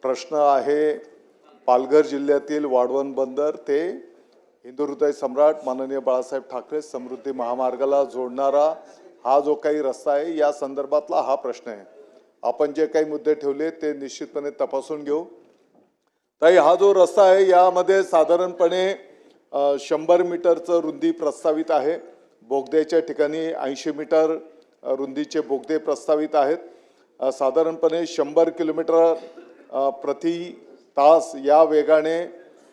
प्रश्न आहे पालघर जिल्ह्यातील वाढवण बंदर ते हिंदुहृदय सम्राट माननीय बाळासाहेब ठाकरे समृद्धी महामार्गाला जोडणारा हा जो काही रस्ता आहे या संदर्भातला हा प्रश्न आहे। आपण जे काही मुद्दे ठेवले ते निश्चितपणे तपासून घेऊ। ताई, हा जो रस्ता आहे यामध्ये साधारणपणे 100 मीटरचं रुंदी प्रस्तावित आहे। बोगद्याच्या ठिकाणी 80 मीटर रुंदीचे बोगदे प्रस्तावित आहेत। साधारणपणे 100 किलोमीटर प्रति तास या वेगाने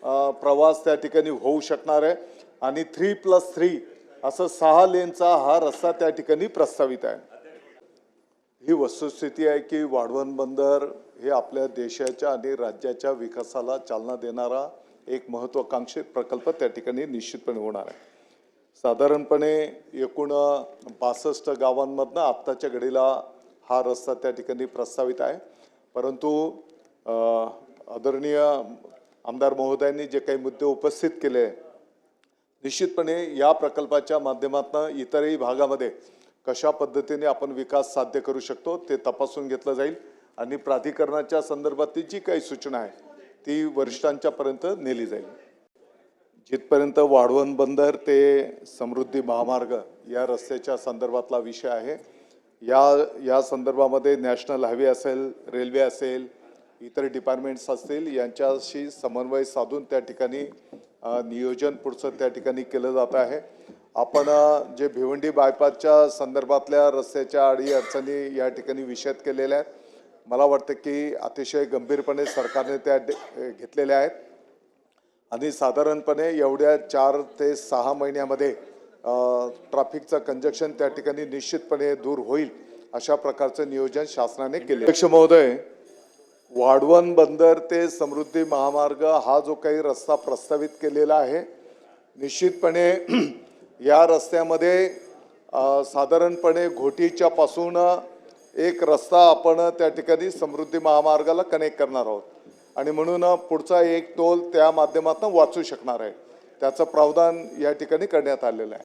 प्रवास त्या ठिकाणी होऊ शकणार आहे आणि 3+3 असं 6 लेनचा हा रस्ता त्या ठिकाणी प्रस्तावित आहे। ही वस्तुस्थिती आहे की वाढवण बंदर हे आपल्या देशाच्या आणि राज्याच्या विकासाला चालना देणारा एक महत्त्वाकांक्षी प्रकल्प त्या ठिकाणी निश्चितपणे होणार आहे। साधारणपणे एकूण 62 गावांमधनं आत्ताच्या घडीला हा रस्ता त्या ठिकाणी प्रस्तावित आहे। परंतु आदरणीय आमदार महोदयांनी जे काही मुद्दे उपस्थित केले, निश्चितपणे या प्रकल्पाच्या माध्यमातून इतरही भागामध्ये कशा पद्धतीने आपण विकास साध्य करू शकतो ते तपासून घेतलं जाईल आणि प्राधिकरणाच्या संदर्भातली जी काही सूचना आहे ती वरिष्ठांच्या पर्यंत नेली जाईल। जिथपर्यंत वाढवण बंदर ते समृद्धी महामार्ग या रस्त्याच्या संदर्भातला विषय आहे, या संदर्भामध्ये नॅशनल हायवे असेल, रेल्वे असेल, इतर डिपार्टमेंट्स असतील यांच्याशी समन्वय साधून त्या ठिकाणी नियोजन पुढचं त्या ठिकाणी केलं जात आहे। आपण जे भिवंडी बायपासच्या संदर्भातल्या रस्त्याच्या अडीअडचणी या ठिकाणी विशद केलेल्या आहेत। मला वाटतं की अतिशय गंभीरपणे सरकारने त्या घेतलेल्या आहेत आणि साधारणपणे एवढ्या 4 ते 6 महिन्यामध्ये ट्रॅफिकचं कंजक्शन त्या ठिकाणी निश्चितपणे दूर होईल अशा प्रकारचं नियोजन शासनाने केले। अध्यक्ष महोदय, वाढवण बंदर ते समृद्धी महामार्ग हा जो काही रस्ता प्रस्तावित केलेला आहे, निश्चितपणे या रस्त्यामध्ये साधारणपणे घोटीच्या पासून एक रस्ता आपण त्या ठिकाणी समृद्धी महामार्गाला कनेक्ट करणार आहोत आणि म्हणून पुढचा एक टोल त्या माध्यमातून वाचू शकणार आहे। त्याचं प्रावधान या ठिकाणी करण्यात आलेलं आहे।